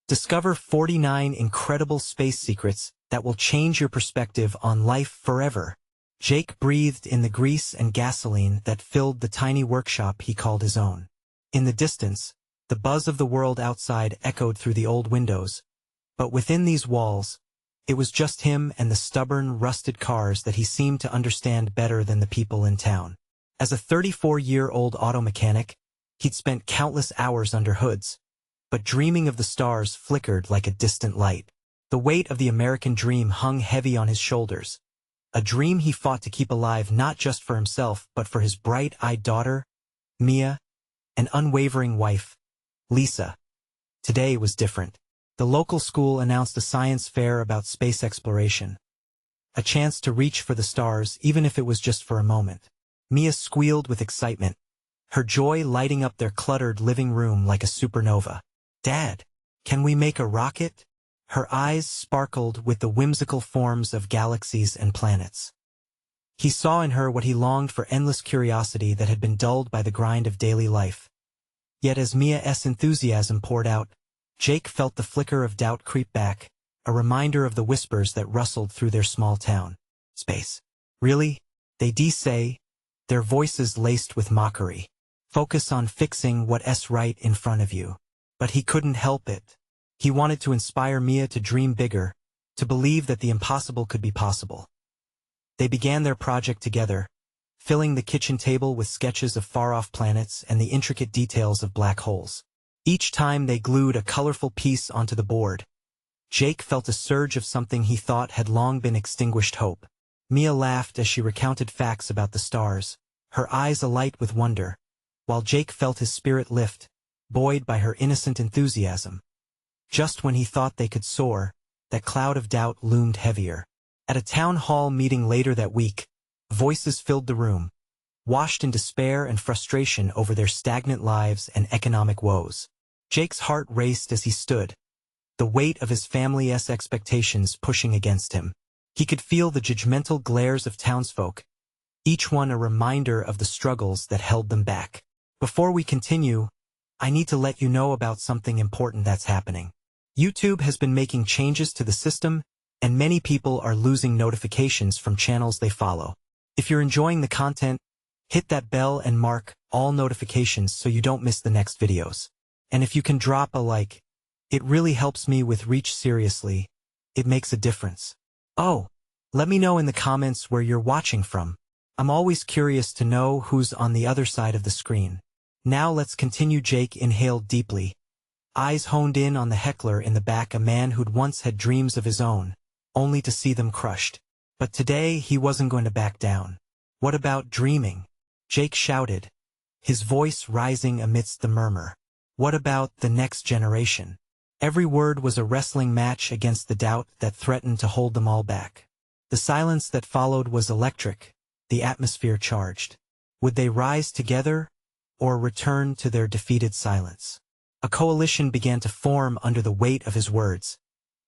Discover 49 incredible space secrets that will change your perspective on life forever. Jake breathed in the grease and gasoline that filled the tiny workshop he called his own. In the distance, the buzz of the world outside echoed through the old windows, but within these walls, it was just him and the stubborn, rusted cars that he seemed to understand better than the people in town. As a 34-year-old auto mechanic, he'd spent countless hours under hoods, but dreaming of the stars flickered like a distant light. The weight of the American dream hung heavy on his shoulders, a dream he fought to keep alive not just for himself but for his bright-eyed daughter, Mia, and unwavering wife, Lisa. Today was different. The local school announced a science fair about space exploration, a chance to reach for the stars even if it was just for a moment. Mia squealed with excitement, her joy lighting up their cluttered living room like a supernova. "Dad, can we make a rocket?" Her eyes sparkled with the whimsical forms of galaxies and planets. He saw in her what he longed for, endless curiosity that had been dulled by the grind of daily life. Yet as Mia's enthusiasm poured out, Jake felt the flicker of doubt creep back, a reminder of the whispers that rustled through their small town. "Space. Really? They say," their voices laced with mockery. "Focus on fixing what's right in front of you." But he couldn't help it. He wanted to inspire Mia to dream bigger, to believe that the impossible could be possible. They began their project together, filling the kitchen table with sketches of far-off planets and the intricate details of black holes. Each time they glued a colorful piece onto the board, Jake felt a surge of something he thought had long been extinguished hope. Mia laughed as she recounted facts about the stars, her eyes alight with wonder, while Jake felt his spirit lift, buoyed by her innocent enthusiasm. Just when he thought they could soar, that cloud of doubt loomed heavier. At a town hall meeting later that week, voices filled the room, washed in despair and frustration over their stagnant lives and economic woes. Jake's heart raced as he stood, the weight of his family's expectations pushing against him. He could feel the judgmental glares of townsfolk, each one a reminder of the struggles that held them back. Before we continue, I need to let you know about something important that's happening. YouTube has been making changes to the system, and many people are losing notifications from channels they follow. If you're enjoying the content, hit that bell and mark all notifications so you don't miss the next videos. And if you can drop a like, it really helps me with reach. Seriously, it makes a difference. Oh, let me know in the comments where you're watching from. I'm always curious to know who's on the other side of the screen. Now let's continue. Jake inhaled deeply, eyes honed in on the heckler in the back, a man who'd once had dreams of his own, only to see them crushed. But today he wasn't going to back down. "What about dreaming?" Jake shouted, his voice rising amidst the murmur. "What about the next generation?" Every word was a wrestling match against the doubt that threatened to hold them all back. The silence that followed was electric, the atmosphere charged. Would they rise together, or return to their defeated silence? A coalition began to form under the weight of his words,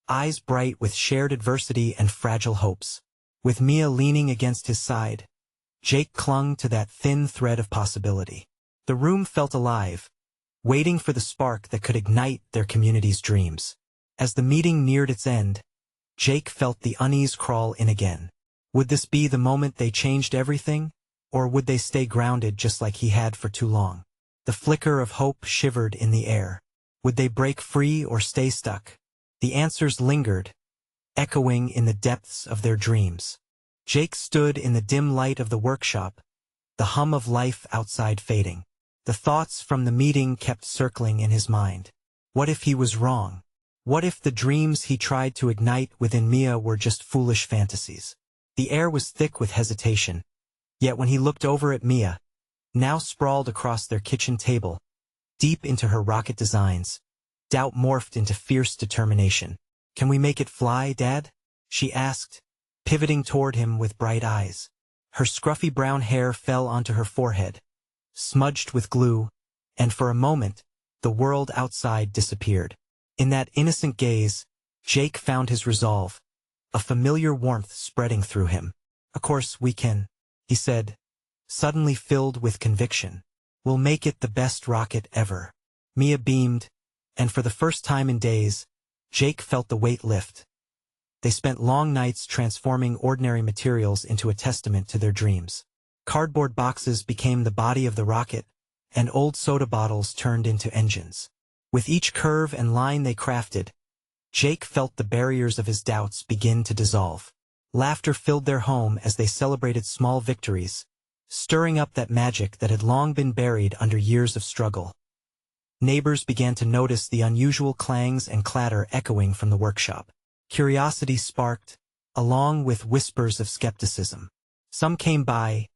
eyes bright with shared adversity and fragile hopes. With Mia leaning against his side, Jake clung to that thin thread of possibility. The room felt alive, waiting for the spark that could ignite their community's dreams. As the meeting neared its end, Jake felt the unease crawl in again. Would this be the moment they changed everything, or would they stay grounded just like he had for too long? The flicker of hope shivered in the air. Would they break free or stay stuck? The answers lingered, echoing in the depths of their dreams. Jake stood in the dim light of the workshop, the hum of life outside fading. The thoughts from the meeting kept circling in his mind. What if he was wrong? What if the dreams he tried to ignite within Mia were just foolish fantasies? The air was thick with hesitation, yet when he looked over at Mia, now sprawled across their kitchen table, deep into her rocket designs, doubt morphed into fierce determination. "Can we make it fly, Dad?" she asked, pivoting toward him with bright eyes. Her scruffy brown hair fell onto her forehead, smudged with glue, and for a moment, the world outside disappeared. In that innocent gaze, Jake found his resolve, a familiar warmth spreading through him. "Of course we can," he said, suddenly filled with conviction. "We'll make it the best rocket ever." Mia beamed, And for the first time in days, Jake felt the weight lift. They spent long nights transforming ordinary materials into a testament to their dreams. Cardboard boxes became the body of the rocket, and old soda bottles turned into engines. With each curve and line they crafted, Jake felt the barriers of his doubts begin to dissolve. Laughter filled their home as they celebrated small victories, stirring up that magic that had long been buried under years of struggle. Neighbors began to notice the unusual clangs and clatter echoing from the workshop. Curiosity sparked, along with whispers of skepticism. Some came by,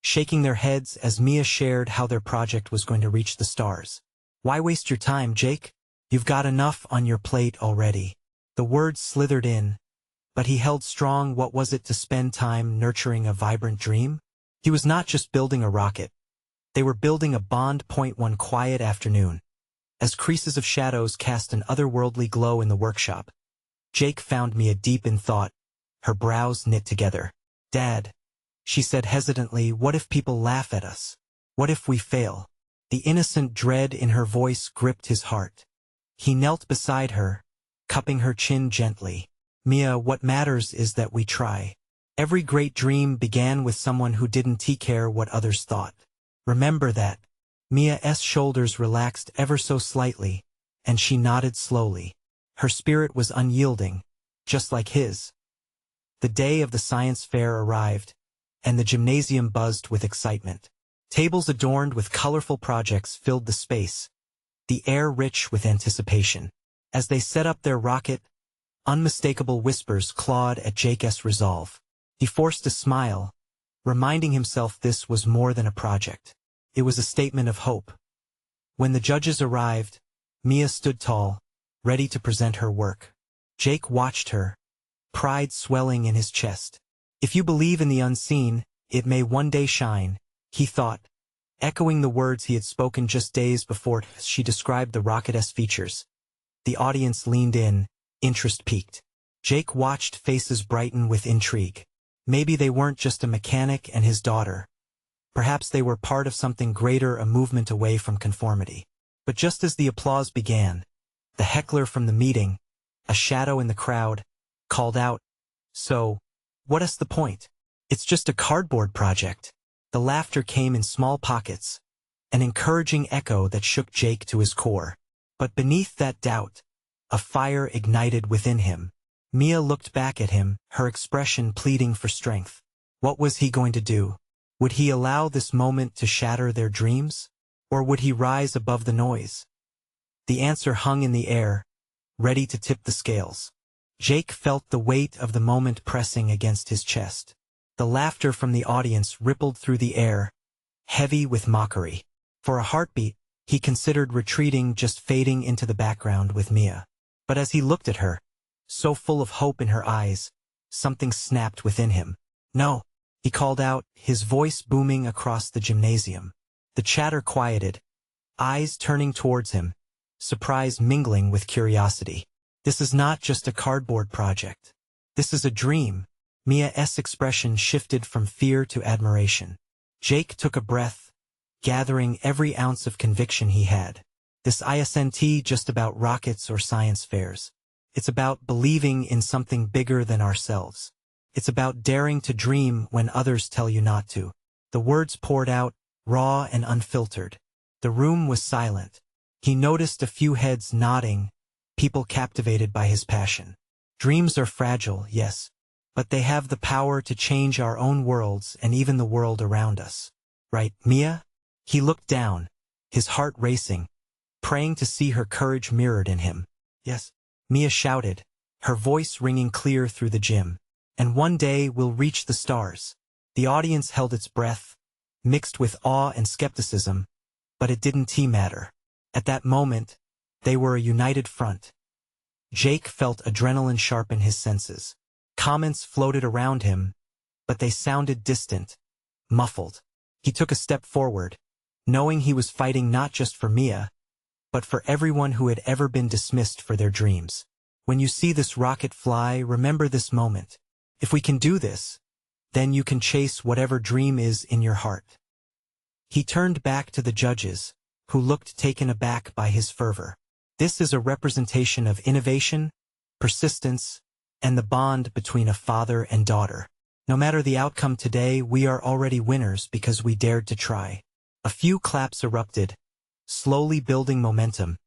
shaking their heads as Mia shared how their project was going to reach the stars. "Why waste your time, Jake? You've got enough on your plate already." The words slithered in, but he held strong. What was it to spend time nurturing a vibrant dream? He was not just building a rocket. They were building a bond. One quiet afternoon, as creases of shadows cast an otherworldly glow in the workshop, Jake found Mia deep in thought, her brows knit together. "Dad," she said hesitantly, "what if people laugh at us? What if we fail?" The innocent dread in her voice gripped his heart. He knelt beside her, cupping her chin gently. "Mia, what matters is that we try. Every great dream began with someone who didn't care what others thought. Remember that." Mia's shoulders relaxed ever so slightly, and she nodded slowly. Her spirit was unyielding, just like his. The day of the science fair arrived, and the gymnasium buzzed with excitement. Tables adorned with colorful projects filled the space, the air rich with anticipation. As they set up their rocket, unmistakable whispers clawed at Jake's resolve. He forced a smile, reminding himself this was more than a project. It was a statement of hope. When the judges arrived, Mia stood tall, ready to present her work. Jake watched her, pride swelling in his chest. "If you believe in the unseen, it may one day shine," he thought, echoing the words he had spoken just days before as she described the rocket's features. The audience leaned in, interest peaked. Jake watched faces brighten with intrigue. Maybe they weren't just a mechanic and his daughter. Perhaps they were part of something greater, a movement away from conformity. But just as the applause began, the heckler from the meeting, a shadow in the crowd, called out, "So, what's the point? It's just a cardboard project." The laughter came in small pockets, an encouraging echo that shook Jake to his core. But beneath that doubt, a fire ignited within him. Mia looked back at him, her expression pleading for strength. What was he going to do? Would he allow this moment to shatter their dreams? Or would he rise above the noise? The answer hung in the air, ready to tip the scales. Jake felt the weight of the moment pressing against his chest. The laughter from the audience rippled through the air, heavy with mockery. For a heartbeat, he considered retreating, just fading into the background with Mia. But as he looked at her, so full of hope in her eyes, something snapped within him. "No," he called out, his voice booming across the gymnasium. The chatter quieted, eyes turning towards him, surprise mingling with curiosity. "This is not just a cardboard project. This is a dream." Mia's expression shifted from fear to admiration. Jake took a breath, gathering every ounce of conviction he had. "This isn't just about rockets or science fairs. It's about believing in something bigger than ourselves. It's about daring to dream when others tell you not to." The words poured out, raw and unfiltered. The room was silent. He noticed a few heads nodding, people captivated by his passion. Dreams are fragile, yes, but they have the power to change our own worlds and even the world around us. Right, Mia? He looked down, his heart racing, praying to see her courage mirrored in him. "Yes," Mia shouted, her voice ringing clear through the gym. "And one day we'll reach the stars." The audience held its breath, mixed with awe and skepticism, but it didn't matter. At that moment, they were a united front. Jake felt adrenaline sharpen his senses. Comments floated around him, but they sounded distant, muffled. He took a step forward, knowing he was fighting not just for Mia, but for everyone who had ever been dismissed for their dreams. "When you see this rocket fly, remember this moment. If we can do this, then you can chase whatever dream is in your heart." He turned back to the judges, who looked taken aback by his fervor. This is a representation of innovation, persistence, and the bond between a father and daughter. No matter the outcome today, we are already winners because we dared to try. A few claps erupted, slowly building momentum,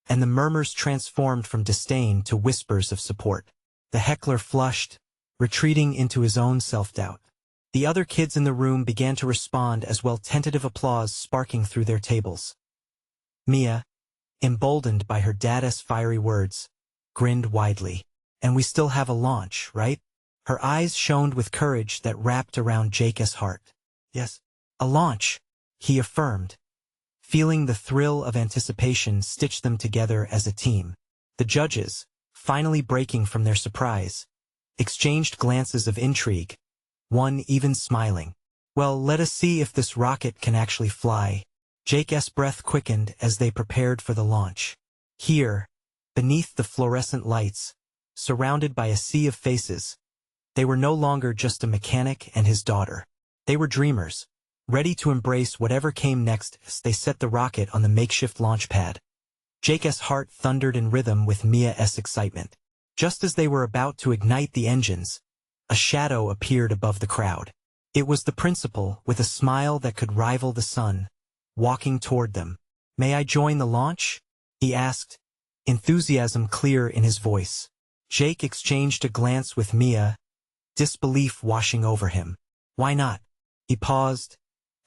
and the murmurs transformed from disdain to whispers of support. The heckler flushed, retreating into his own self-doubt. The other kids in the room began to respond as well, tentative applause sparking through their tables. Mia, emboldened by her dad's fiery words, grinned widely. And we still have a launch, right? Her eyes shone with courage that wrapped around Jake's heart. Yes, a launch, he affirmed. Feeling the thrill of anticipation stitched them together as a team. The judges, finally breaking from their surprise, exchanged glances of intrigue, one even smiling. Well, let us see if this rocket can actually fly. Jake's breath quickened as they prepared for the launch. Here, beneath the fluorescent lights, surrounded by a sea of faces, they were no longer just a mechanic and his daughter. They were dreamers, ready to embrace whatever came next as they set the rocket on the makeshift launch pad. Jake's heart thundered in rhythm with Mia's excitement. Just as they were about to ignite the engines, a shadow appeared above the crowd. It was the principal, with a smile that could rival the sun, walking toward them. "May I join the launch?" he asked, enthusiasm clear in his voice. Jake exchanged a glance with Mia, disbelief washing over him. "Why not?" He paused,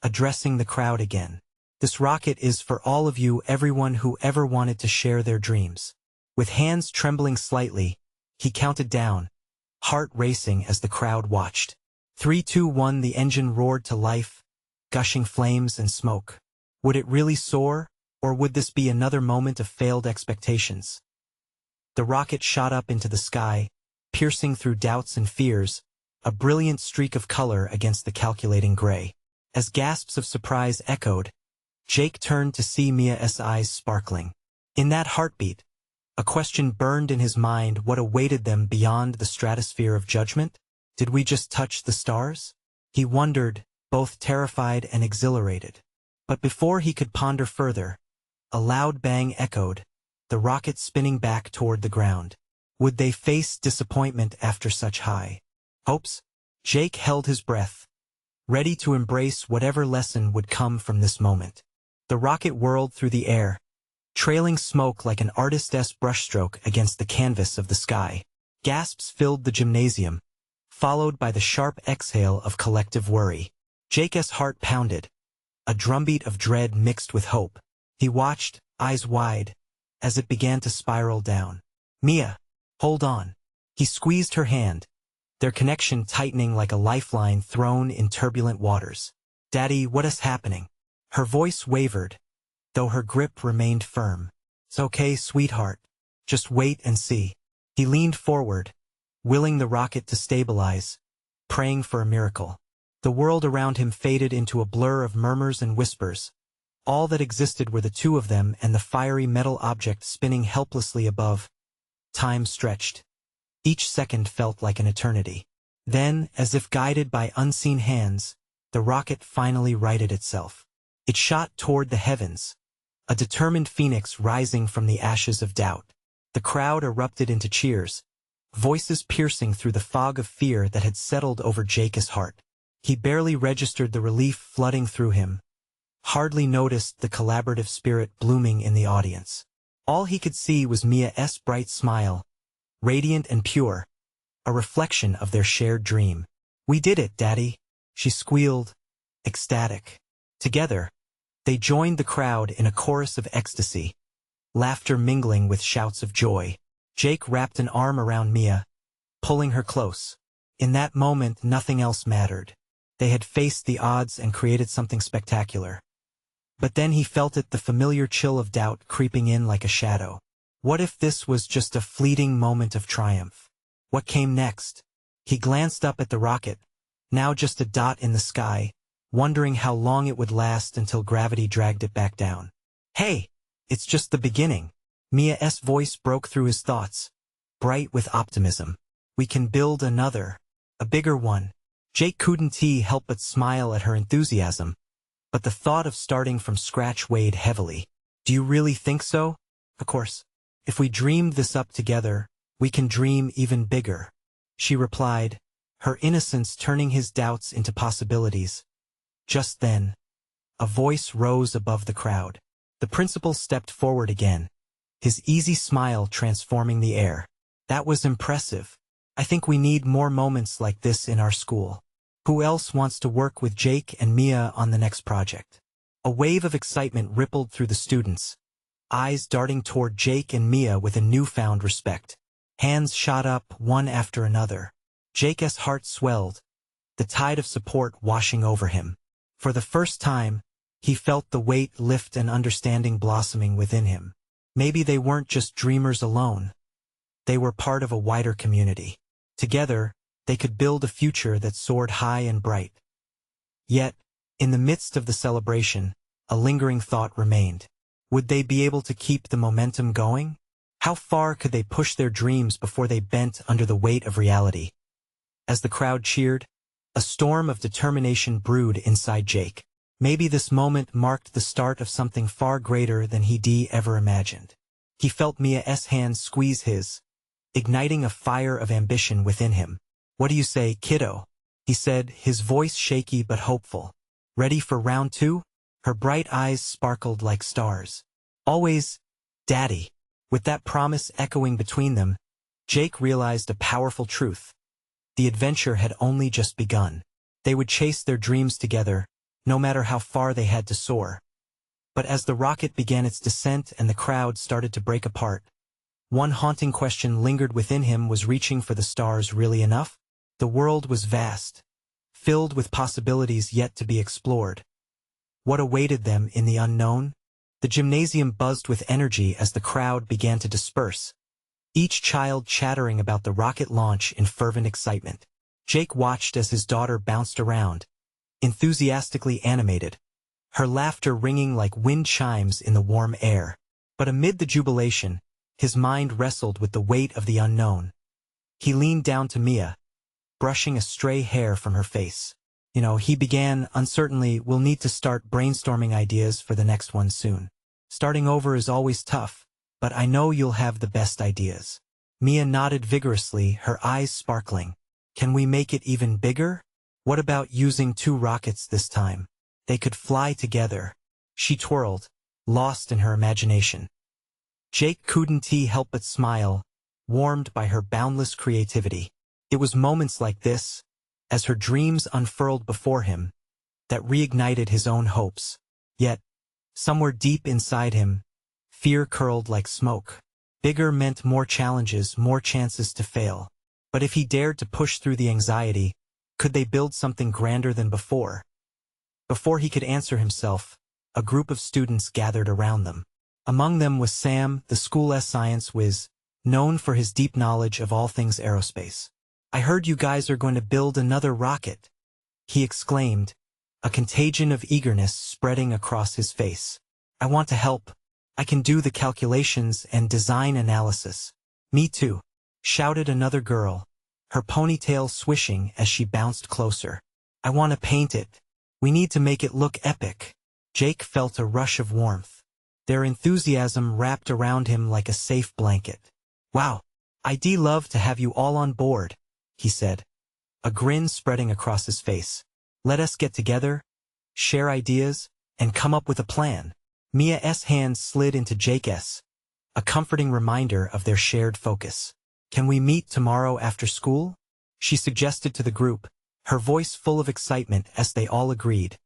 addressing the crowd again. "This rocket is for all of you, everyone who ever wanted to share their dreams." With hands trembling slightly, he counted down, heart racing as the crowd watched. 3, 2, 1. The engine roared to life, gushing flames and smoke. Would it really soar, or would this be another moment of failed expectations? The rocket shot up into the sky, piercing through doubts and fears, a brilliant streak of color against the calculating gray. As gasps of surprise echoed, Jake turned to see Mia's eyes sparkling. In that heartbeat, a question burned in his mind: what awaited them beyond the stratosphere of judgment? Did we just touch the stars? He wondered, both terrified and exhilarated. But before he could ponder further, a loud bang echoed, the rocket spinning back toward the ground. Would they face disappointment after such high hopes? Jake held his breath, ready to embrace whatever lesson would come from this moment. The rocket whirled through the air, trailing smoke like an artist's brushstroke against the canvas of the sky. Gasps filled the gymnasium, followed by the sharp exhale of collective worry. Jake's heart pounded, a drumbeat of dread mixed with hope. He watched, eyes wide, as it began to spiral down. "Mia, hold on." He squeezed her hand, their connection tightening like a lifeline thrown in turbulent waters. "Daddy, what is happening?" Her voice wavered, though her grip remained firm. "It's okay, sweetheart. Just wait and see." He leaned forward, willing the rocket to stabilize, praying for a miracle. The world around him faded into a blur of murmurs and whispers. All that existed were the two of them and the fiery metal object spinning helplessly above. Time stretched. Each second felt like an eternity. Then, as if guided by unseen hands, the rocket finally righted itself. It shot toward the heavens, a determined phoenix rising from the ashes of doubt. The crowd erupted into cheers, voices piercing through the fog of fear that had settled over Jake's heart. He barely registered the relief flooding through him, hardly noticed the collaborative spirit blooming in the audience. All he could see was Mia's bright smile, radiant and pure, a reflection of their shared dream. "We did it, Daddy," she squealed, ecstatic. Together, they joined the crowd in a chorus of ecstasy, laughter mingling with shouts of joy. Jake wrapped an arm around Mia, pulling her close. In that moment, nothing else mattered. They had faced the odds and created something spectacular. But then he felt it, the familiar chill of doubt creeping in like a shadow. What if this was just a fleeting moment of triumph? What came next? He glanced up at the rocket, now just a dot in the sky, wondering how long it would last until gravity dragged it back down. "Hey, it's just the beginning." Mia's voice broke through his thoughts, bright with optimism. "We can build another, a bigger one." Jake couldn't help but smile at her enthusiasm, but the thought of starting from scratch weighed heavily. "Do you really think so?" "Of course. If we dreamed this up together, we can dream even bigger, she replied, her innocence turning his doubts into possibilities. Just then, a voice rose above the crowd. The principal stepped forward again, his easy smile transforming the air. That was impressive. I think we need more moments like this in our school. Who else wants to work with Jake and Mia on the next project? A wave of excitement rippled through the students, eyes darting toward Jake and Mia with a newfound respect. Hands shot up one after another. Jake's heart swelled, the tide of support washing over him. For the first time, he felt the weight lift and understanding blossoming within him. Maybe they weren't just dreamers alone. They were part of a wider community. Together, they could build a future that soared high and bright. Yet, in the midst of the celebration, a lingering thought remained. Would they be able to keep the momentum going? How far could they push their dreams before they bent under the weight of reality? As the crowd cheered, a storm of determination brewed inside Jake. Maybe this moment marked the start of something far greater than he'd ever imagined. He felt Mia's hands squeeze his, igniting a fire of ambition within him. "What do you say, kiddo?" he said, his voice shaky but hopeful. "Ready for round two?" Her bright eyes sparkled like stars. "Always, Daddy." With that promise echoing between them, Jake realized a powerful truth. The adventure had only just begun. They would chase their dreams together, no matter how far they had to soar. But as the rocket began its descent and the crowd started to break apart, one haunting question lingered within him: was reaching for the stars really enough? The world was vast, filled with possibilities yet to be explored. What awaited them in the unknown? The gymnasium buzzed with energy as the crowd began to disperse, each child chattering about the rocket launch in fervent excitement. Jake watched as his daughter bounced around, enthusiastically animated, her laughter ringing like wind chimes in the warm air. But amid the jubilation, his mind wrestled with the weight of the unknown. He leaned down to Mia, brushing a stray hair from her face. He began uncertainly, "We'll need to start brainstorming ideas for the next one soon. Starting over is always tough, but I know you'll have the best ideas." Mia nodded vigorously, her eyes sparkling. "Can we make it even bigger? What about using 2 rockets this time? They could fly together." She twirled, lost in her imagination. Jake couldn't help but smile, warmed by her boundless creativity. It was moments like this, as her dreams unfurled before him, that reignited his own hopes. Yet, somewhere deep inside him, fear curled like smoke. Bigger meant more challenges, more chances to fail. But if he dared to push through the anxiety, could they build something grander than before? Before he could answer himself, a group of students gathered around them. Among them was Sam, the school's science whiz, known for his deep knowledge of all things aerospace. "I heard you guys are going to build another rocket," he exclaimed, a contagion of eagerness spreading across his face. "I want to help. I can do the calculations and design analysis." "Me too," shouted another girl, her ponytail swishing as she bounced closer. "I want to paint it. We need to make it look epic." Jake felt a rush of warmth. Their enthusiasm wrapped around him like a safe blanket. "Wow, I'd love to have you all on board," he said, a grin spreading across his face. "Let us get together, share ideas, and come up with a plan." Mia's hand slid into Jake's, a comforting reminder of their shared focus. "Can we meet tomorrow after school?" she suggested to the group, her voice full of excitement as they all agreed.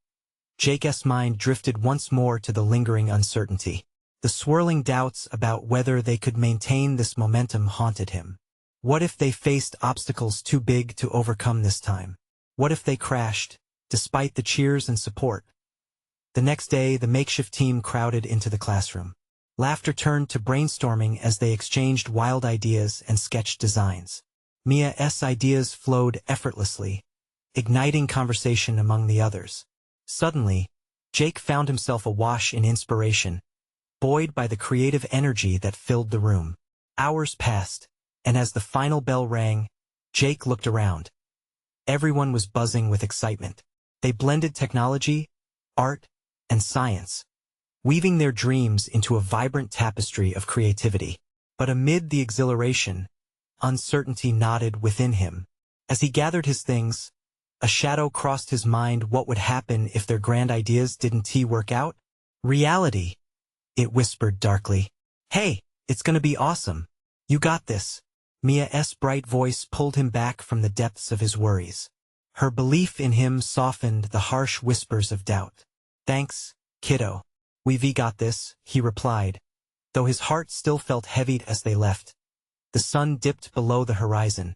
Jake's mind drifted once more to the lingering uncertainty. The swirling doubts about whether they could maintain this momentum haunted him. What if they faced obstacles too big to overcome this time? What if they crashed, despite the cheers and support? The next day, the makeshift team crowded into the classroom. Laughter turned to brainstorming as they exchanged wild ideas and sketched designs. Mia's ideas flowed effortlessly, igniting conversation among the others. Suddenly, Jake found himself awash in inspiration, buoyed by the creative energy that filled the room. Hours passed, and as the final bell rang, Jake looked around. Everyone was buzzing with excitement. They blended technology, art, and science, weaving their dreams into a vibrant tapestry of creativity. But amid the exhilaration, uncertainty nodded within him. As he gathered his things, a shadow crossed his mind. What would happen if their grand ideas didn't work out? Reality, it whispered darkly. Hey, it's gonna be awesome. You got this. Mia's bright voice pulled him back from the depths of his worries. Her belief in him softened the harsh whispers of doubt. Thanks, kiddo. We've got this, he replied, though his heart still felt heavy as they left. The sun dipped below the horizon,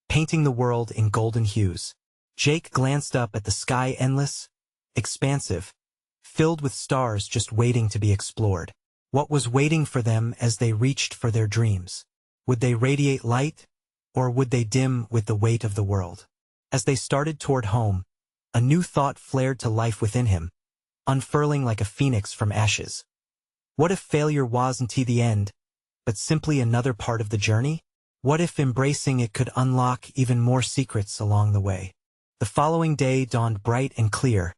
painting the world in golden hues. Jake glanced up at the sky, endless, expansive, filled with stars just waiting to be explored. What was waiting for them as they reached for their dreams? Would they radiate light, or would they dim with the weight of the world? As they started toward home, a new thought flared to life within him, unfurling like a phoenix from ashes. What if failure wasn't the end, but simply another part of the journey? What if embracing it could unlock even more secrets along the way? The following day dawned bright and clear,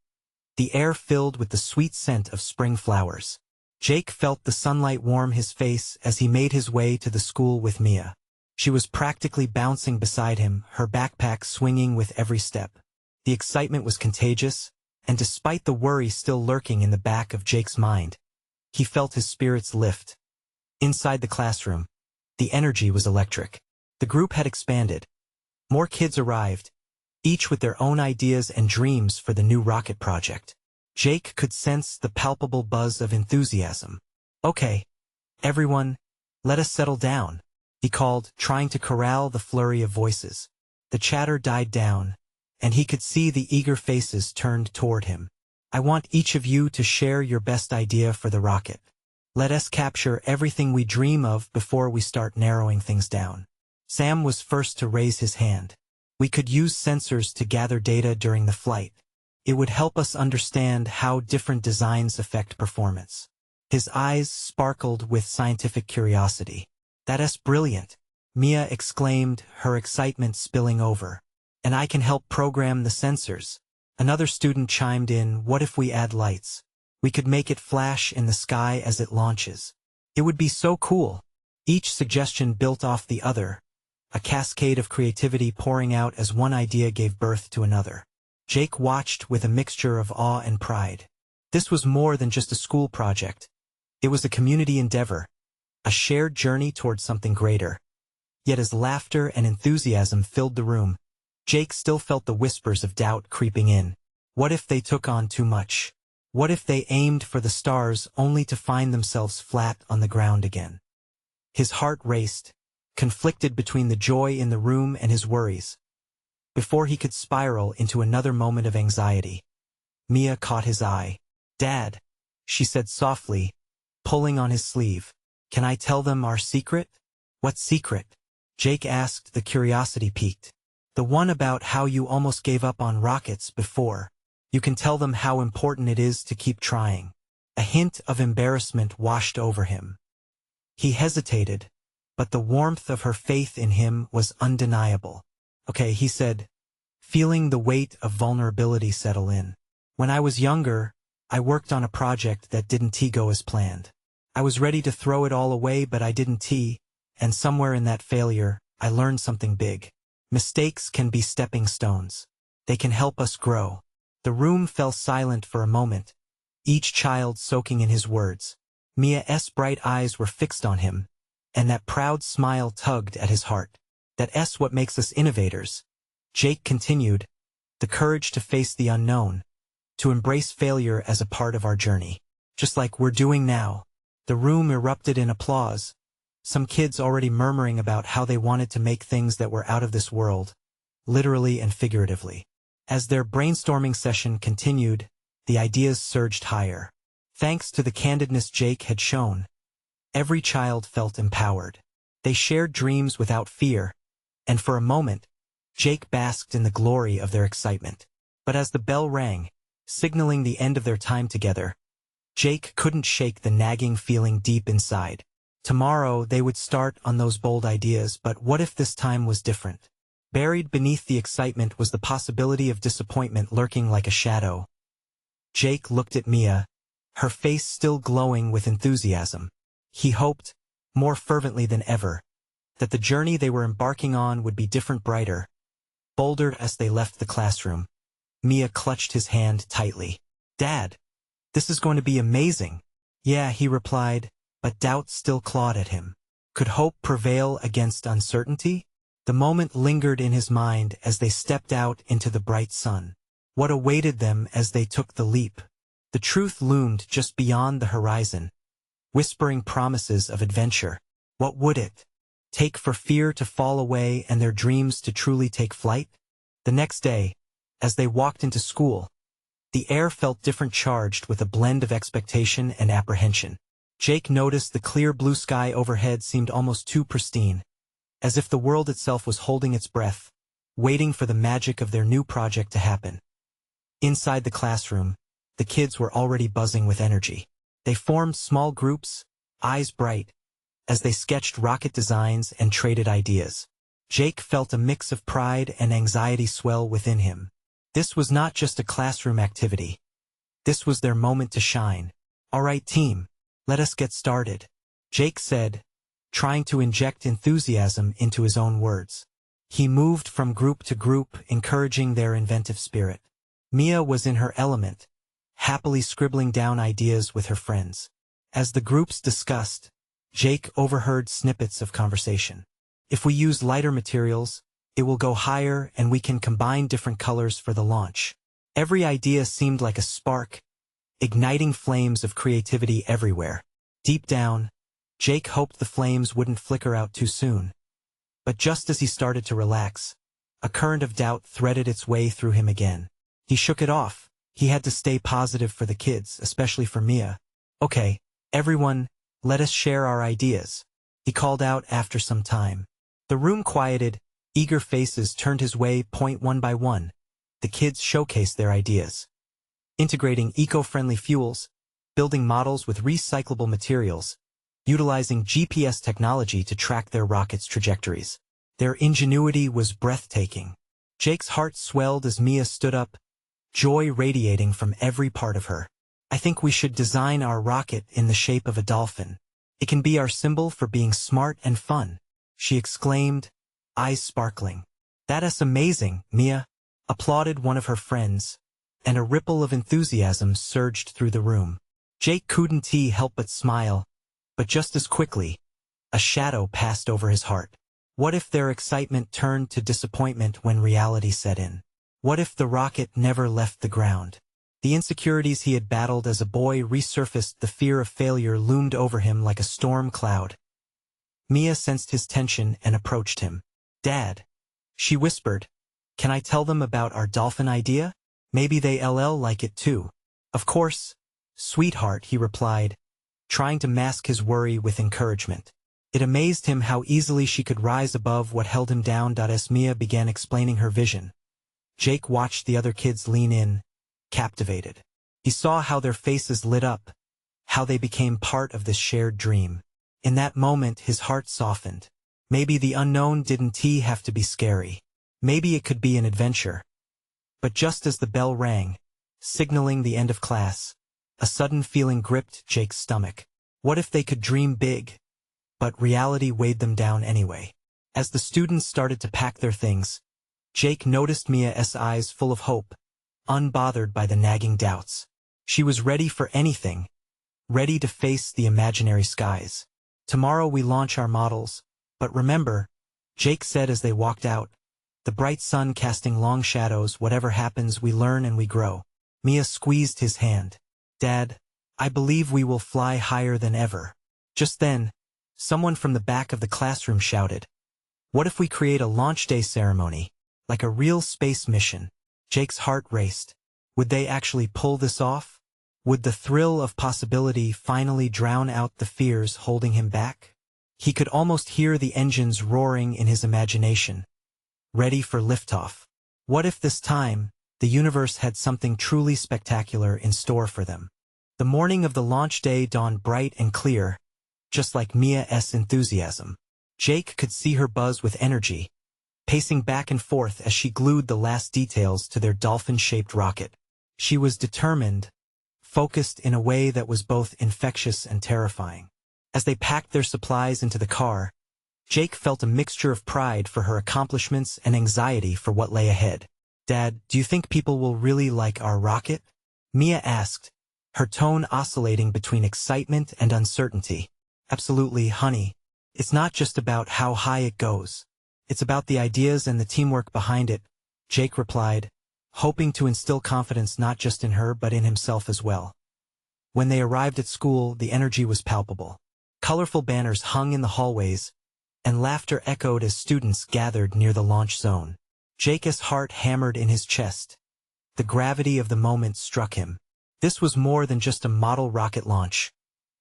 the air filled with the sweet scent of spring flowers. Jake felt the sunlight warm his face as he made his way to the school with Mia. She was practically bouncing beside him, her backpack swinging with every step. The excitement was contagious, and despite the worry still lurking in the back of Jake's mind, he felt his spirits lift. Inside the classroom, the energy was electric. The group had expanded. More kids arrived, each with their own ideas and dreams for the new rocket project. Jake could sense the palpable buzz of enthusiasm. Okay, everyone, let us settle down, he called, trying to corral the flurry of voices. The chatter died down, and he could see the eager faces turned toward him. I want each of you to share your best idea for the rocket. Let us capture everything we dream of before we start narrowing things down. Sam was first to raise his hand. We could use sensors to gather data during the flight. It would help us understand how different designs affect performance. His eyes sparkled with scientific curiosity. That's brilliant, Mia exclaimed, her excitement spilling over. And I can help program the sensors. Another student chimed in, what if we add lights? We could make it flash in the sky as it launches. It would be so cool. Each suggestion built off the other, a cascade of creativity pouring out as one idea gave birth to another. Jake watched with a mixture of awe and pride. This was more than just a school project. It was a community endeavor, a shared journey towards something greater. Yet as laughter and enthusiasm filled the room, Jake still felt the whispers of doubt creeping in. What if they took on too much? What if they aimed for the stars only to find themselves flat on the ground again? His heart raced, conflicted between the joy in the room and his worries. Before he could spiral into another moment of anxiety, Mia caught his eye. Dad, she said softly, pulling on his sleeve. Can I tell them our secret? What secret? Jake asked, the curiosity piqued. The one about how you almost gave up on rockets before. You can tell them how important it is to keep trying. A hint of embarrassment washed over him. He hesitated, but the warmth of her faith in him was undeniable. Okay, he said, feeling the weight of vulnerability settle in. When I was younger, I worked on a project that didn't go as planned. I was ready to throw it all away, but I didn't, and somewhere in that failure, I learned something big. Mistakes can be stepping stones. They can help us grow. The room fell silent for a moment, each child soaking in his words. Mia's bright eyes were fixed on him, and that proud smile tugged at his heart. That's what makes us innovators. Jake continued, the courage to face the unknown, to embrace failure as a part of our journey. Just like we're doing now. The room erupted in applause, some kids already murmuring about how they wanted to make things that were out of this world, literally and figuratively. As their brainstorming session continued, the ideas surged higher. Thanks to the candidness Jake had shown, every child felt empowered. They shared dreams without fear, and for a moment, Jake basked in the glory of their excitement. But as the bell rang, signaling the end of their time together, Jake couldn't shake the nagging feeling deep inside. Tomorrow they would start on those bold ideas, but what if this time was different? Buried beneath the excitement was the possibility of disappointment lurking like a shadow. Jake looked at Mia, her face still glowing with enthusiasm. He hoped, more fervently than ever, that the journey they were embarking on would be different, brighter, bolder. As they left the classroom, Mia clutched his hand tightly. "Dad, this is going to be amazing." "Yeah," he replied, but doubt still clawed at him. Could hope prevail against uncertainty? The moment lingered in his mind as they stepped out into the bright sun. What awaited them as they took the leap? The truth loomed just beyond the horizon, whispering promises of adventure. What would it take for fear to fall away and their dreams to truly take flight? The next day, as they walked into school, the air felt different, charged with a blend of expectation and apprehension. Jake noticed the clear blue sky overhead seemed almost too pristine, as if the world itself was holding its breath, waiting for the magic of their new project to happen. Inside the classroom, the kids were already buzzing with energy. They formed small groups, eyes bright, as they sketched rocket designs and traded ideas. Jake felt a mix of pride and anxiety swell within him. This was not just a classroom activity. This was their moment to shine. "All right, team, let us get started," Jake said, trying to inject enthusiasm into his own words. He moved from group to group, encouraging their inventive spirit. Mia was in her element, happily scribbling down ideas with her friends. As the groups discussed, Jake overheard snippets of conversation. "If we use lighter materials, it will go higher, and we can combine different colors for the launch." Every idea seemed like a spark, igniting flames of creativity everywhere. Deep down, Jake hoped the flames wouldn't flicker out too soon. But just as he started to relax, a current of doubt threaded its way through him again. He shook it off. He had to stay positive for the kids, especially for Mia. "Okay, everyone, let us share our ideas," he called out after some time. The room quieted, eager faces turned his way. One by one, the kids showcased their ideas. Integrating eco-friendly fuels, building models with recyclable materials, utilizing GPS technology to track their rockets' trajectories. Their ingenuity was breathtaking. Jake's heart swelled as Mia stood up, joy radiating from every part of her. "I think we should design our rocket in the shape of a dolphin. It can be our symbol for being smart and fun," she exclaimed, eyes sparkling. "That's amazing, Mia," applauded one of her friends, and a ripple of enthusiasm surged through the room. Jake couldn't help but smile, but just as quickly, a shadow passed over his heart. What if their excitement turned to disappointment when reality set in? What if the rocket never left the ground? The insecurities he had battled as a boy resurfaced. The fear of failure loomed over him like a storm cloud. Mia sensed his tension and approached him. "Dad," she whispered, "can I tell them about our dolphin idea? Maybe they'll like it too." "Of course, sweetheart," he replied, trying to mask his worry with encouragement. It amazed him how easily she could rise above what held him down. As Mia began explaining her vision, Jake watched the other kids lean in, captivated. He saw how their faces lit up, how they became part of this shared dream. In that moment, his heart softened. Maybe the unknown didn't have to be scary. Maybe it could be an adventure. But just as the bell rang, signaling the end of class, a sudden feeling gripped Jake's stomach. What if they could dream big? But reality weighed them down anyway. As the students started to pack their things, Jake noticed Mia's eyes full of hope, unbothered by the nagging doubts. She was ready for anything, ready to face the imaginary skies. "Tomorrow we launch our models, but remember," Jake said as they walked out, "the bright sun casting long shadows. Whatever happens, we learn and we grow." Mia squeezed his hand. "Dad, I believe we will fly higher than ever." Just then, someone from the back of the classroom shouted, "What if we create a launch day ceremony, like a real space mission?" Jake's heart raced. Would they actually pull this off? Would the thrill of possibility finally drown out the fears holding him back? He could almost hear the engines roaring in his imagination, ready for liftoff. What if this time, the universe had something truly spectacular in store for them? The morning of the launch day dawned bright and clear, just like Mia's enthusiasm. Jake could see her buzz with energy, pacing back and forth as she glued the last details to their dolphin-shaped rocket. She was determined, focused in a way that was both infectious and terrifying. As they packed their supplies into the car, Jake felt a mixture of pride for her accomplishments and anxiety for what lay ahead. "Dad, do you think people will really like our rocket?" Mia asked, her tone oscillating between excitement and uncertainty. "Absolutely, honey. It's not just about how high it goes. It's about the ideas and the teamwork behind it," Jake replied, hoping to instill confidence not just in her but in himself as well. When they arrived at school, the energy was palpable. Colorful banners hung in the hallways, and laughter echoed as students gathered near the launch zone. Jake's heart hammered in his chest. The gravity of the moment struck him. This was more than just a model rocket launch.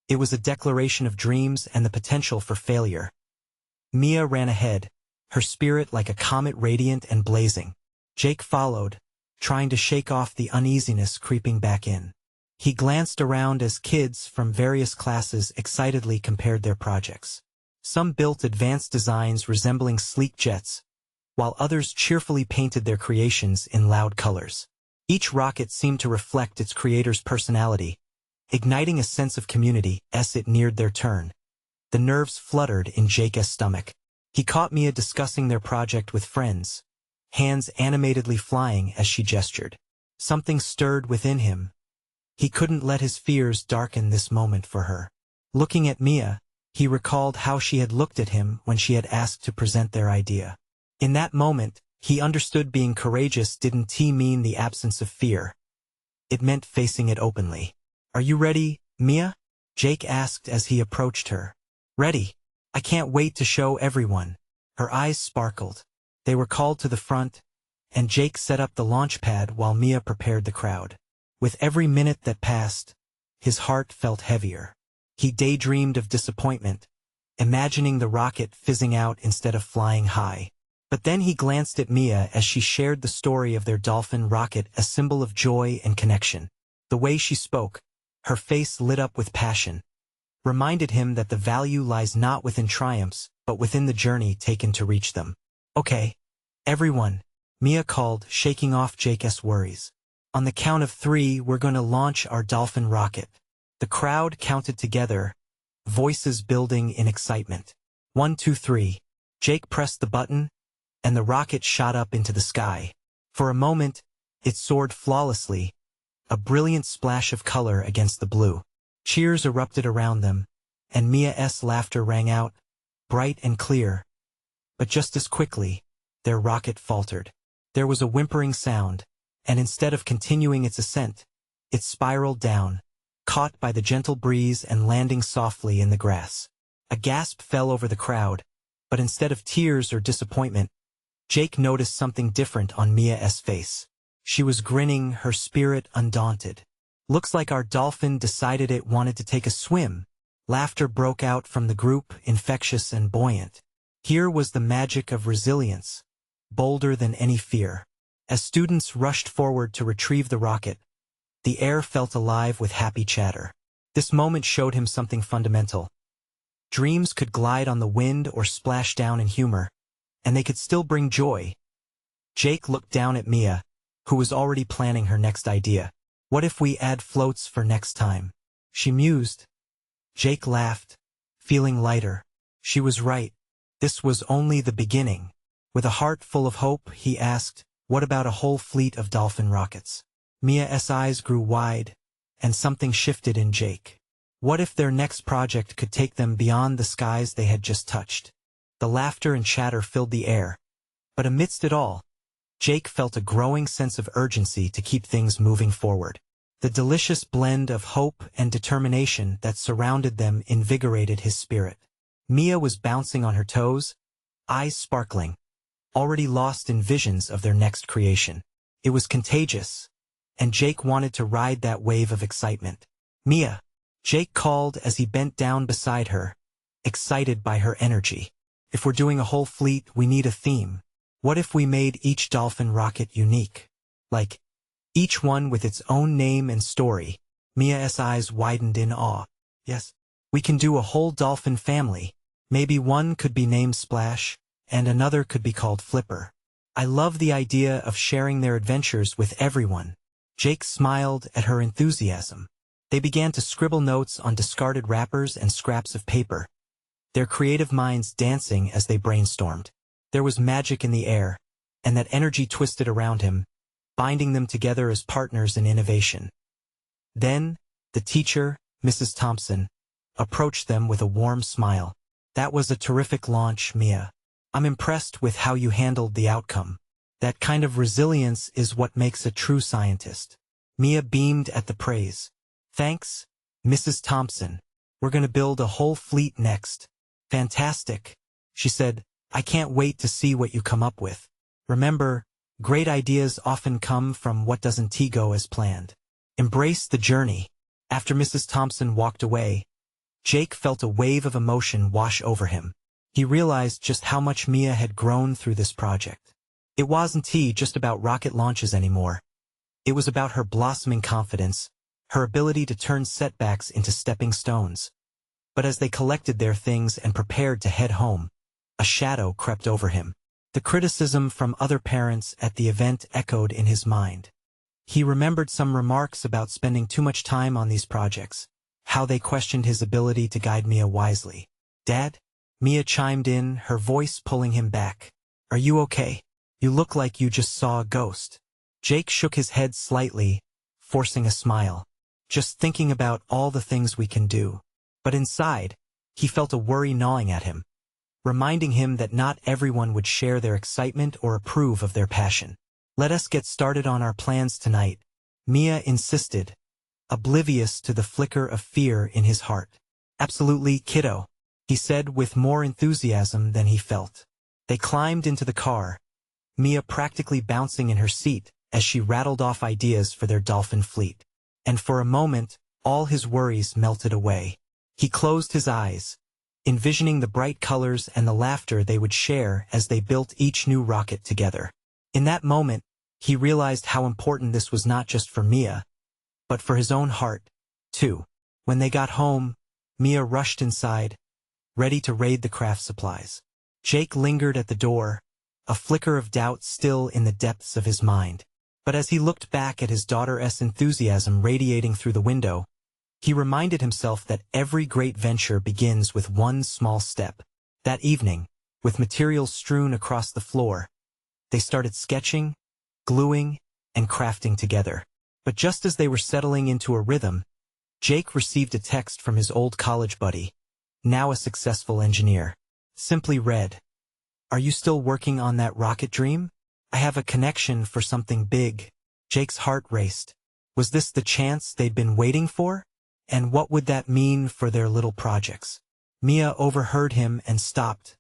It was a declaration of dreams and the potential for failure. Mia ran ahead, her spirit like a comet radiant and blazing. Jake followed, trying to shake off the uneasiness creeping back in. He glanced around as kids from various classes excitedly compared their projects. Some built advanced designs resembling sleek jets, while others cheerfully painted their creations in loud colors. Each rocket seemed to reflect its creator's personality, igniting a sense of community as it neared their turn. The nerves fluttered in Jake's stomach. He caught Mia discussing their project with friends, hands animatedly flying as she gestured. Something stirred within him. He couldn't let his fears darken this moment for her. Looking at Mia, he recalled how she had looked at him when she had asked to present their idea. In that moment, he understood being courageous didn't mean the absence of fear. It meant facing it openly. "Are you ready, Mia?" Jake asked as he approached her. "Ready. I can't wait to show everyone." Her eyes sparkled. They were called to the front, and Jake set up the launch pad while Mia prepared the crowd. With every minute that passed, his heart felt heavier. He daydreamed of disappointment, imagining the rocket fizzing out instead of flying high. But then he glanced at Mia as she shared the story of their Dolphin rocket, a symbol of joy and connection. The way she spoke, her face lit up with passion, reminded him that the value lies not within triumphs, but within the journey taken to reach them. "Okay, everyone," Mia called, shaking off Jake's worries. "On the count of 3, we're going to launch our Dolphin rocket." The crowd counted together, voices building in excitement. 1, 2, 3. Jake pressed the button, and the rocket shot up into the sky. For a moment, it soared flawlessly, a brilliant splash of color against the blue. Cheers erupted around them, and Mia's laughter rang out, bright and clear. But just as quickly, their rocket faltered. There was a whimpering sound, and instead of continuing its ascent, it spiraled down, caught by the gentle breeze and landing softly in the grass. A gasp fell over the crowd, but instead of tears or disappointment, Jake noticed something different on Mia's face. She was grinning, her spirit undaunted. "Looks like our Dolphin decided it wanted to take a swim." Laughter broke out from the group, infectious and buoyant. Here was the magic of resilience, bolder than any fear. As students rushed forward to retrieve the rocket, the air felt alive with happy chatter. This moment showed him something fundamental. Dreams could glide on the wind or splash down in humor, and they could still bring joy. Jake looked down at Mia, who was already planning her next idea. "What if we add floats for next time?" she mused. Jake laughed, feeling lighter. She was right. This was only the beginning. With a heart full of hope, he asked, "What about a whole fleet of Dolphin rockets?" Mia's eyes grew wide, and something shifted in Jake. What if their next project could take them beyond the skies they had just touched? The laughter and chatter filled the air. But amidst it all, Jake felt a growing sense of urgency to keep things moving forward. The delicious blend of hope and determination that surrounded them invigorated his spirit. Mia was bouncing on her toes, eyes sparkling, already lost in visions of their next creation. It was contagious, and Jake wanted to ride that wave of excitement. "Mia," Jake called as he bent down beside her, excited by her energy. "If we're doing a whole fleet, we need a theme. What if we made each Dolphin rocket unique? Like, each one with its own name and story?" Mia's eyes widened in awe. "Yes, we can do a whole Dolphin family. Maybe one could be named Splash, and another could be called Flipper. I love the idea of sharing their adventures with everyone." Jake smiled at her enthusiasm. They began to scribble notes on discarded wrappers and scraps of paper, their creative minds dancing as they brainstormed. There was magic in the air, and that energy twisted around him, binding them together as partners in innovation. Then, the teacher, Mrs. Thompson, approached them with a warm smile. "That was a terrific launch, Mia. I'm impressed with how you handled the outcome. That kind of resilience is what makes a true scientist." Mia beamed at the praise. "Thanks, Mrs. Thompson. We're going to build a whole fleet next." "Fantastic," she said. "I can't wait to see what you come up with. Remember, great ideas often come from what doesn't go as planned. Embrace the journey." After Mrs. Thompson walked away, Jake felt a wave of emotion wash over him. He realized just how much Mia had grown through this project. It wasn't just about rocket launches anymore. It was about her blossoming confidence, her ability to turn setbacks into stepping stones. But as they collected their things and prepared to head home, a shadow crept over him. The criticism from other parents at the event echoed in his mind. He remembered some remarks about spending too much time on these projects, how they questioned his ability to guide Mia wisely. "Dad?" Mia chimed in, her voice pulling him back. "Are you okay? You look like you just saw a ghost." Jake shook his head slightly, forcing a smile. "Just thinking about all the things we can do." But inside, he felt a worry gnawing at him, reminding him that not everyone would share their excitement or approve of their passion. "Let us get started on our plans tonight," Mia insisted, oblivious to the flicker of fear in his heart. "Absolutely, kiddo," he said with more enthusiasm than he felt. They climbed into the car, Mia practically bouncing in her seat as she rattled off ideas for their dolphin fleet. And for a moment, all his worries melted away. He closed his eyes, envisioning the bright colors and the laughter they would share as they built each new rocket together. In that moment, he realized how important this was not just for Mia, but for his own heart, too. When they got home, Mia rushed inside, ready to raid the craft supplies. Jake lingered at the door, a flicker of doubt still in the depths of his mind. But as he looked back at his daughter's enthusiasm radiating through the window, he reminded himself that every great venture begins with one small step. That evening, with materials strewn across the floor, they started sketching, gluing, and crafting together. But just as they were settling into a rhythm, Jake received a text from his old college buddy, now a successful engineer. Simply read, "Are you still working on that rocket dream? I have a connection for something big." Jake's heart raced. Was this the chance they'd been waiting for? And what would that mean for their little projects? Mia overheard him and stopped,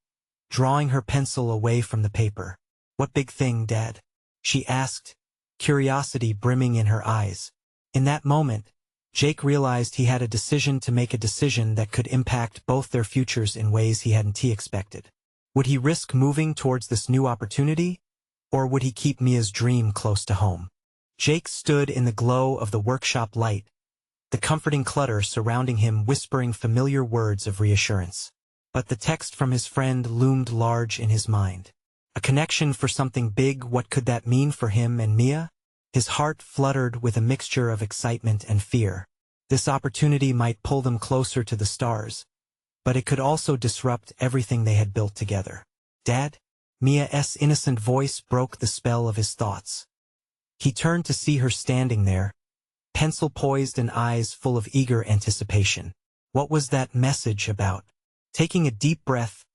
drawing her pencil away from the paper. "What big thing, Dad?" she asked, curiosity brimming in her eyes. In that moment, Jake realized he had a decision to make, a decision that could impact both their futures in ways he hadn't expected. Would he risk moving towards this new opportunity, or would he keep Mia's dream close to home? Jake stood in the glow of the workshop light, the comforting clutter surrounding him whispering familiar words of reassurance. But the text from his friend loomed large in his mind. A connection for something big. What could that mean for him and Mia? His heart fluttered with a mixture of excitement and fear. This opportunity might pull them closer to the stars, but it could also disrupt everything they had built together. "Dad?" Mia's innocent voice broke the spell of his thoughts. He turned to see her standing there, pencil poised and eyes full of eager anticipation. What was that message about? Taking a deep breath,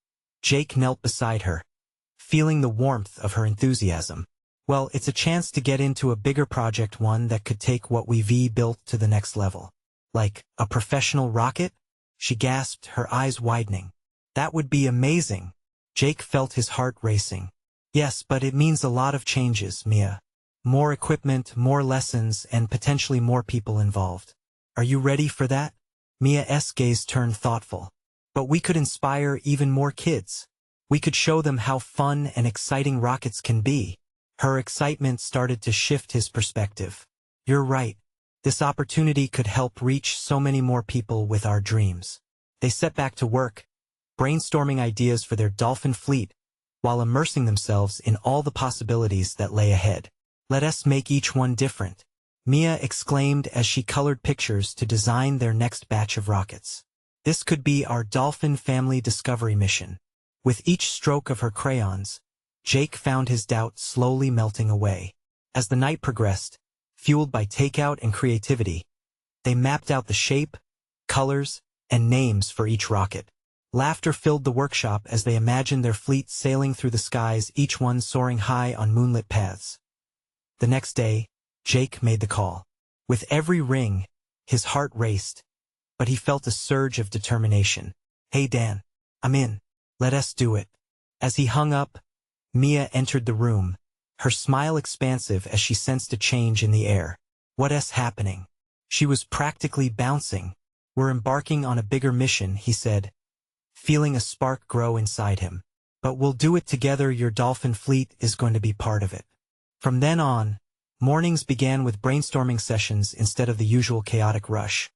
Jake knelt beside her, feeling the warmth of her enthusiasm. "Well, it's a chance to get into a bigger project, one that could take what we've built to the next level." "Like a professional rocket?" she gasped, her eyes widening. "That would be amazing." Jake felt his heart racing. "Yes, but it means a lot of changes, Mia. More equipment, more lessons, and potentially more people involved. Are you ready for that?" Mia's gaze turned thoughtful. "But we could inspire even more kids. We could show them how fun and exciting rockets can be." Her excitement started to shift his perspective. "You're right. This opportunity could help reach so many more people with our dreams." They set back to work, brainstorming ideas for their dolphin fleet, while immersing themselves in all the possibilities that lay ahead. "Let us make each one different," Mia exclaimed as she colored pictures to design their next batch of rockets. This could be our dolphin family discovery mission. With each stroke of her crayons, Jake found his doubt slowly melting away. As the night progressed, fueled by takeout and creativity, they mapped out the shape, colors, and names for each rocket. Laughter filled the workshop as they imagined their fleet sailing through the skies, each one soaring high on moonlit paths. The next day, Jake made the call. With every ring, his heart raced, but he felt a surge of determination. "Hey Dan, I'm in. Let us do it." As he hung up, Mia entered the room, her smile expansive as she sensed a change in the air. "What's happening?" She was practically bouncing. "We're embarking on a bigger mission," he said, feeling a spark grow inside him. "But we'll do it together. Your dolphin fleet is going to be part of it." From then on, mornings began with brainstorming sessions instead of the usual chaotic rush,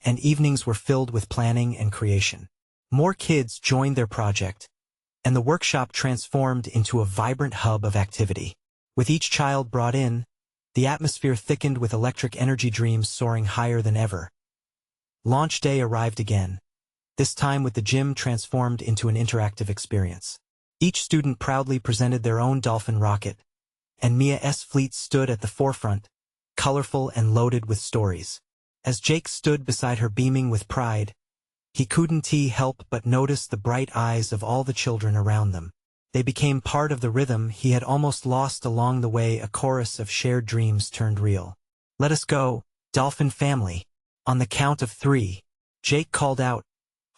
and evenings were filled with planning and creation. More kids joined their project, and the workshop transformed into a vibrant hub of activity. With each child brought in, the atmosphere thickened with electric energy, dreams soaring higher than ever. Launch day arrived again, this time with the gym transformed into an interactive experience. Each student proudly presented their own dolphin rocket, and Mia's fleet stood at the forefront, colorful and loaded with stories. As Jake stood beside her beaming with pride, he couldn't help but notice the bright eyes of all the children around them. They became part of the rhythm he had almost lost along the way, a chorus of shared dreams turned real. "Let us go, dolphin family." On the count of 3, Jake called out,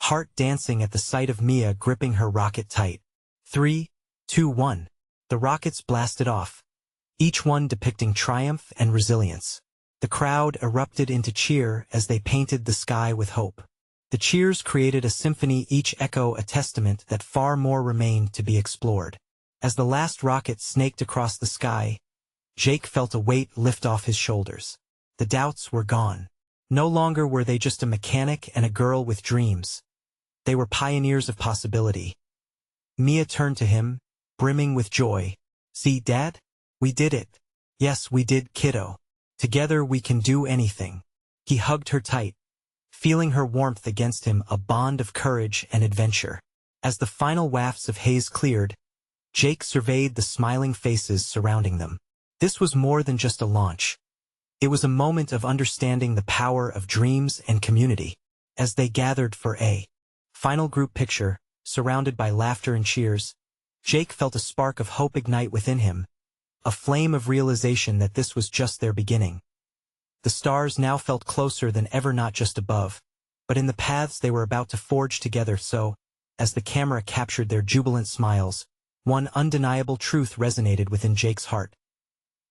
heart dancing at the sight of Mia gripping her rocket tight. 3, 2, 1. The rockets blasted off, each one depicting triumph and resilience. The crowd erupted into cheer as they painted the sky with hope. The cheers created a symphony, each echo a testament that far more remained to be explored. As the last rocket snaked across the sky, Jake felt a weight lift off his shoulders. The doubts were gone. No longer were they just a mechanic and a girl with dreams. They were pioneers of possibility. Mia turned to him, brimming with joy. "See, Dad? We did it." "Yes, we did, kiddo. Together we can do anything." He hugged her tight, feeling her warmth against him, a bond of courage and adventure. As the final wafts of haze cleared, Jake surveyed the smiling faces surrounding them. This was more than just a launch. It was a moment of understanding the power of dreams and community. As they gathered for a final group picture, surrounded by laughter and cheers, Jake felt a spark of hope ignite within him, a flame of realization that this was just their beginning. The stars now felt closer than ever, not just above, but in the paths they were about to forge together. So, as the camera captured their jubilant smiles, one undeniable truth resonated within Jake's heart.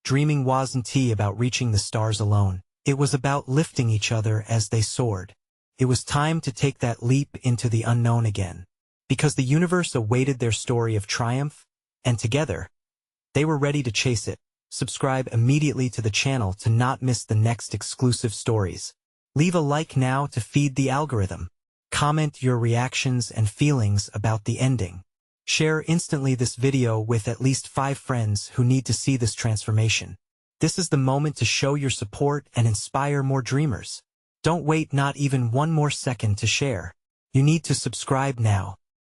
Dreaming wasn't about reaching the stars alone. It was about lifting each other as they soared. It was time to take that leap into the unknown again, because the universe awaited their story of triumph, and together, they were ready to chase it. Subscribe immediately to the channel to not miss the next exclusive stories. Leave a like now to feed the algorithm. Comment your reactions and feelings about the ending. Share instantly this video with at least 5 friends who need to see this transformation. This is the moment to show your support and inspire more dreamers. Don't wait not even one more second to share. You need to subscribe now.